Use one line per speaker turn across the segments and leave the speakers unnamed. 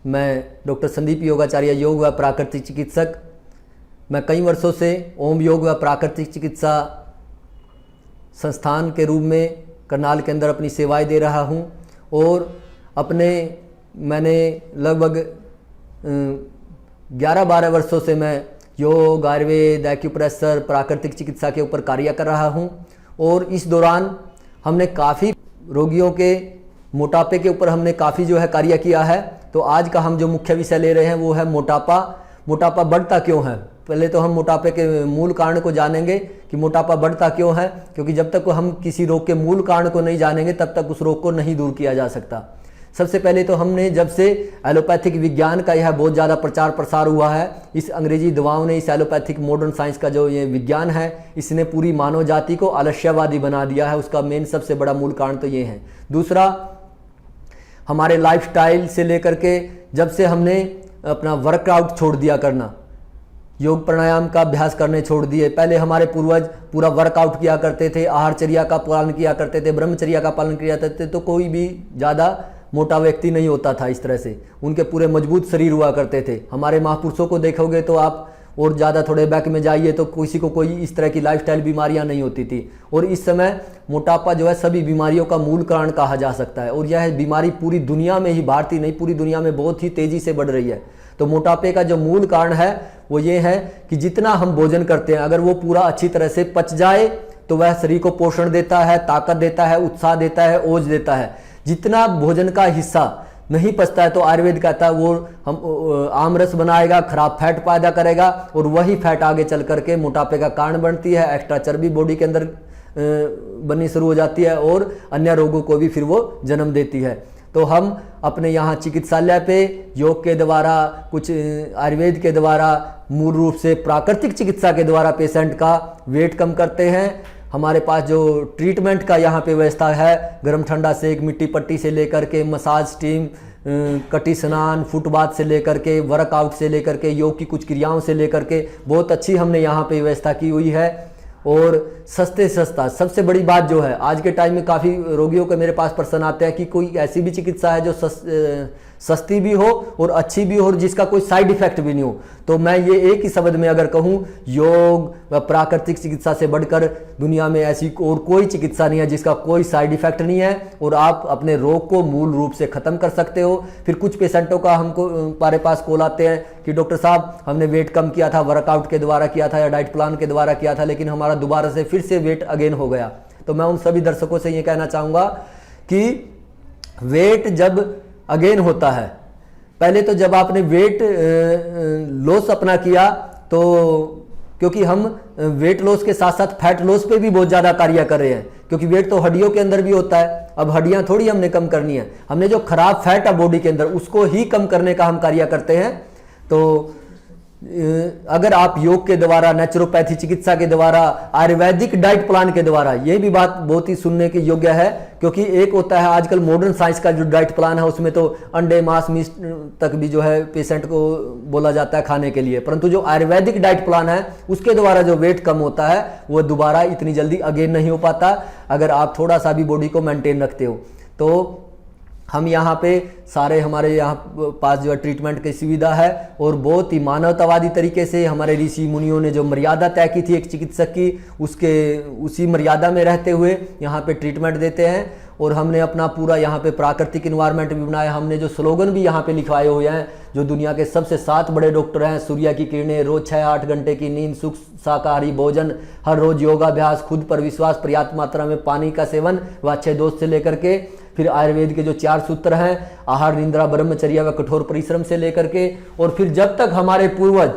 मैं डॉक्टर संदीप योगाचार्य, योग व प्राकृतिक चिकित्सक। मैं कई वर्षों से ओम योग व प्राकृतिक चिकित्सा संस्थान के रूप में करनाल के अंदर अपनी सेवाएं दे रहा हूं और मैंने लगभग 11-12 वर्षों से मैं योग, आयुर्वेद, एक्यूप्रेशर, प्राकृतिक चिकित्सा के ऊपर कार्य कर रहा हूं। और इस दौरान हमने काफ़ी रोगियों के मोटापे के ऊपर हमने काफ़ी जो है कार्य किया है। तो आज का हम जो मुख्य विषय ले रहे हैं वो है मोटापा। मोटापा बढ़ता क्यों है? पहले तो हम मोटापे के मूल कारण को जानेंगे कि मोटापा बढ़ता क्यों है, क्योंकि जब तक हम किसी रोग के मूल कारण को नहीं जानेंगे तब तक उस रोग को नहीं दूर किया जा सकता। सबसे पहले तो हमने, जब से एलोपैथिक विज्ञान का यह बहुत ज़्यादा प्रचार प्रसार हुआ है, इस अंग्रेजी दवाओं ने, इस एलोपैथिक मॉडर्न साइंस का जो ये विज्ञान है, इसने पूरी मानव जाति को आलस्यवादी बना दिया है। उसका मेन सबसे बड़ा मूल कारण तो ये है। दूसरा, हमारे लाइफस्टाइल से लेकर के जब से हमने अपना वर्कआउट छोड़ दिया करना, योग प्राणायाम का अभ्यास करने छोड़ दिए। पहले हमारे पूर्वज पूरा वर्कआउट किया करते थे, आहारचर्या का पालन किया करते थे, ब्रह्मचर्या का पालन किया करते थे, तो कोई भी ज़्यादा मोटा व्यक्ति नहीं होता था। इस तरह से उनके पूरे मजबूत शरीर हुआ करते थे। हमारे महापुरुषों को देखोगे तो आप और ज़्यादा थोड़े बैक में जाइए तो किसी को कोई इस तरह की लाइफस्टाइल बीमारियां नहीं होती थी। और इस समय मोटापा जो है सभी बीमारियों का मूल कारण कहा जा सकता है। और यह बीमारी पूरी दुनिया में ही, भारतीय नहीं पूरी दुनिया में बहुत ही तेज़ी से बढ़ रही है। तो मोटापे का जो मूल कारण है वो ये है कि जितना हम भोजन करते हैं, अगर वो पूरा अच्छी तरह से पच जाए तो वह शरीर को पोषण देता है, ताकत देता है, उत्साह देता है, ओज देता है। जितना भोजन का हिस्सा नहीं पचता है तो आयुर्वेद कहता है वो हम आमरस बनाएगा, खराब फैट पैदा करेगा और वही फैट आगे चल करके मोटापे का कारण बनती है। एक्स्ट्रा चर्बी बॉडी के अंदर बननी शुरू हो जाती है और अन्य रोगों को भी फिर वो जन्म देती है। तो हम अपने यहाँ चिकित्सालय पे योग के द्वारा, कुछ आयुर्वेद के द्वारा, मूल रूप से प्राकृतिक चिकित्सा के द्वारा पेशेंट का वेट कम करते हैं। हमारे पास जो ट्रीटमेंट का यहाँ पे व्यवस्था है, गर्म ठंडा सेक, मिट्टी पट्टी से लेकर के मसाज, स्टीम, कटी स्नान, फुटबाथ से लेकर के, वर्कआउट से लेकर के, योग की कुछ क्रियाओं से लेकर के बहुत अच्छी हमने यहाँ पे व्यवस्था की हुई है। और सस्ते सस्ता, सबसे बड़ी बात जो है, आज के टाइम में काफ़ी रोगियों के मेरे पास प्रश्न आते हैं कि कोई ऐसी भी चिकित्सा है जो सस्ती भी हो और अच्छी भी हो और जिसका कोई साइड इफेक्ट भी नहीं हो। तो मैं ये एक ही शब्द में अगर कहूँ, योग व प्राकृतिक चिकित्सा से बढ़कर दुनिया में ऐसी और कोई चिकित्सा नहीं है जिसका कोई साइड इफेक्ट नहीं है और आप अपने रोग को मूल रूप से ख़त्म कर सकते हो। फिर कुछ पेशेंटों का हमको हमारे पास कॉल आते हैं कि डॉक्टर साहब हमने वेट कम किया था, वर्कआउट के द्वारा किया था या डाइट प्लान के द्वारा किया था, लेकिन हमारा दोबारा से फिर से वेट अगेन हो गया। तो मैं उन सभी दर्शकों से ये कहना चाहूँगा कि वेट जब अगेन होता है, पहले तो जब आपने वेट लॉस अपना किया तो, क्योंकि हम वेट लॉस के साथ साथ फैट लॉस पे भी बहुत ज़्यादा कार्य कर रहे हैं, क्योंकि वेट तो हड्डियों के अंदर भी होता है। अब हड्डियां थोड़ी हमने कम करनी है, हमने जो खराब फैट है बॉडी के अंदर उसको ही कम करने का हम कार्य करते हैं। तो अगर आप योग के द्वारा, नेचुरोपैथी चिकित्सा के द्वारा, आयुर्वेदिक डाइट प्लान के द्वारा, ये भी बात बहुत ही सुनने के योग्य है, क्योंकि एक होता है आजकल मॉडर्न साइंस का जो डाइट प्लान है उसमें तो अंडे, मांस, मीट तक भी जो है पेशेंट को बोला जाता है खाने के लिए, परंतु जो आयुर्वेदिक डाइट प्लान है उसके द्वारा जो वेट कम होता है वो दोबारा इतनी जल्दी अगेन नहीं हो पाता अगर आप थोड़ा सा भी बॉडी को मेंटेन रखते हो। तो हम यहाँ पे सारे, हमारे यहाँ पास जो है ट्रीटमेंट की सुविधा है और बहुत ही मानवतावादी तरीके से हमारे ऋषि मुनियों ने जो मर्यादा तय की थी एक चिकित्सक की, उसी मर्यादा में रहते हुए यहाँ पे ट्रीटमेंट देते हैं। और हमने अपना पूरा यहाँ पे प्राकृतिक इन्वायरमेंट भी बनाया। हमने जो स्लोगन भी यहाँ पे लिखवाए हुए हैं, जो दुनिया के सबसे 7 बड़े डॉक्टर हैं, सूर्य की किरणें, रोज 6-8 घंटे की नींद, सुख शाकाहारी भोजन, हर रोज योगाभ्यास, खुद पर विश्वास, पर्याप्त मात्रा में पानी का सेवन व अच्छे दोस्त से लेकर के, फिर आयुर्वेद के जो 4 सूत्र हैं, आहार, निद्रा, ब्रह्मचर्या व कठोर परिश्रम से लेकर के, और फिर जब तक हमारे पूर्वज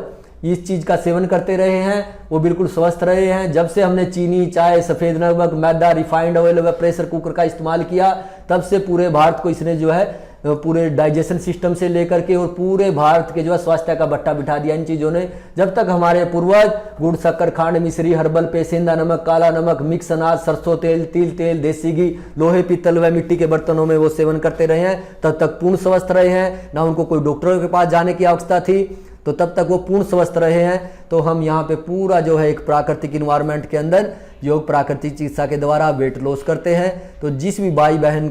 इस चीज़ का सेवन करते रहे हैं वो बिल्कुल स्वस्थ रहे हैं। जब से हमने चीनी, चाय, सफ़ेद नमक, मैदा, रिफाइंड ऑयल व प्रेशर कुकर का इस्तेमाल किया, तब से पूरे भारत को इसने जो है पूरे डाइजेशन सिस्टम से लेकर के और पूरे भारत के जो है स्वास्थ्य का बट्टा बिठा दिया इन चीज़ों ने। जब तक हमारे पूर्वज गुड़, शक्कर, खांड, मिश्री, हर्बल पेय, सेंधा नमक, काला नमक, मिक्स अनाज, सरसों तेल, तिल तेल, देसी घी, लोहे, पीतल व मिट्टी के बर्तनों में वो सेवन करते रहे हैं, तब तक पूर्ण स्वस्थ रहे हैं, ना उनको कोई डॉक्टरों के पास जाने की आवश्यकता थी। तो तब तक वो पूर्ण स्वस्थ रहे हैं। तो हम यहाँ पे पूरा जो है एक प्राकृतिक इन्वायरमेंट के अंदर योग प्राकृतिक चिकित्सा के द्वारा वेट लॉस करते हैं। तो जिस भी भाई बहन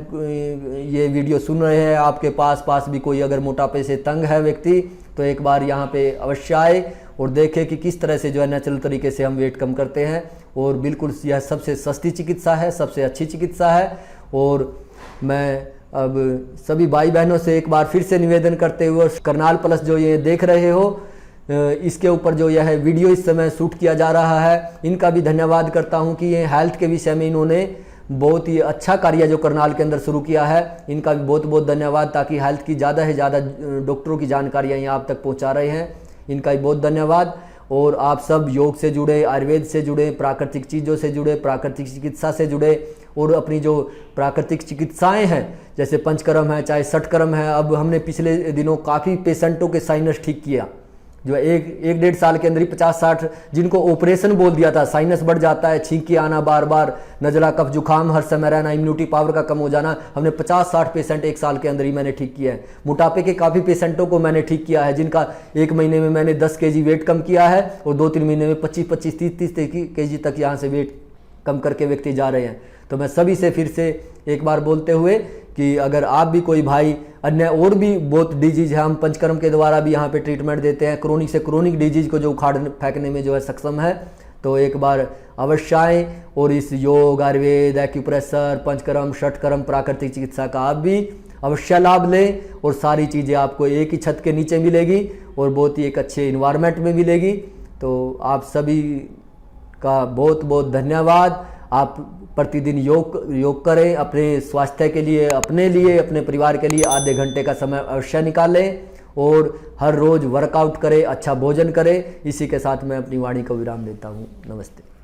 ये वीडियो सुन रहे हैं, आपके पास भी कोई अगर मोटापे से तंग है व्यक्ति, तो एक बार यहाँ पे अवश्य आए और देखें कि किस तरह से जो है नेचुरल तरीके से हम वेट कम करते हैं। और बिल्कुल यह सबसे सस्ती चिकित्सा है, सबसे अच्छी चिकित्सा है। और मैं अब सभी भाई बहनों से एक बार फिर से निवेदन करते हुए, करनाल प्लस जो ये देख रहे हो, इसके ऊपर जो यह वीडियो इस समय शूट किया जा रहा है, इनका भी धन्यवाद करता हूं कि ये हेल्थ के विषय में इन्होंने बहुत ही अच्छा कार्य जो करनाल के अंदर शुरू किया है, इनका भी बहुत बहुत धन्यवाद। ताकि हेल्थ की ज़्यादा से ज़्यादा डॉक्टरों की जानकारियाँ यहाँ आप तक पहुँचा रहे हैं, इनका भी बहुत धन्यवाद। और आप सब योग से जुड़े, आयुर्वेद से जुड़े, प्राकृतिक चीज़ों से जुड़े, प्राकृतिक चिकित्सा से जुड़े और अपनी जो प्राकृतिक चिकित्साएं हैं जैसे पंचकर्म है, चाहे षटकर्म है। अब हमने पिछले दिनों काफ़ी पेशेंटों के साइनस ठीक किया, जो एक डेढ़ साल के अंदर ही 50-60 जिनको ऑपरेशन बोल दिया था, साइनस बढ़ जाता है, छींकी आना बार बार, नज़ला, कफ, जुकाम हर समय रहना, इम्यूनिटी पावर का कम हो जाना, हमने 50-60 पेशेंट एक साल के अंदर ही मैंने ठीक किया है। मोटापे के काफ़ी पेशेंटों को मैंने ठीक किया है, जिनका एक महीने में मैंने 10 kg वेट कम किया है और 2-3 महीने में 25-25, 30-30 kg तक यहाँ से वेट कम करके व्यक्ति जा रहे हैं। तो मैं सभी से फिर से एक बार बोलते हुए कि अगर आप भी कोई भाई अन्य और भी बहुत डिजीज है, हम पंचकर्म के द्वारा भी यहाँ पे ट्रीटमेंट देते हैं, क्रोनिक से क्रोनिक डिजीज को जो उखाड़ फेंकने में जो है सक्षम है, तो एक बार अवश्य आएँ और इस योग, आयुर्वेद, एक्यूप्रेशर, पंचकर्म, षटकर्म, प्राकृतिक चिकित्सा का आप भी अवश्य लाभ लें। और सारी चीज़ें आपको एक ही छत के नीचे मिलेगी और बहुत ही एक अच्छे इन्वायरमेंट में मिलेगी। तो आप सभी का बहुत बहुत धन्यवाद। आप प्रतिदिन योग करें, अपने स्वास्थ्य के लिए, अपने लिए, अपने परिवार के लिए आधे घंटे का समय अवश्य निकालें और हर रोज़ वर्कआउट करें, अच्छा भोजन करें। इसी के साथ मैं अपनी वाणी को विराम देता हूँ। नमस्ते।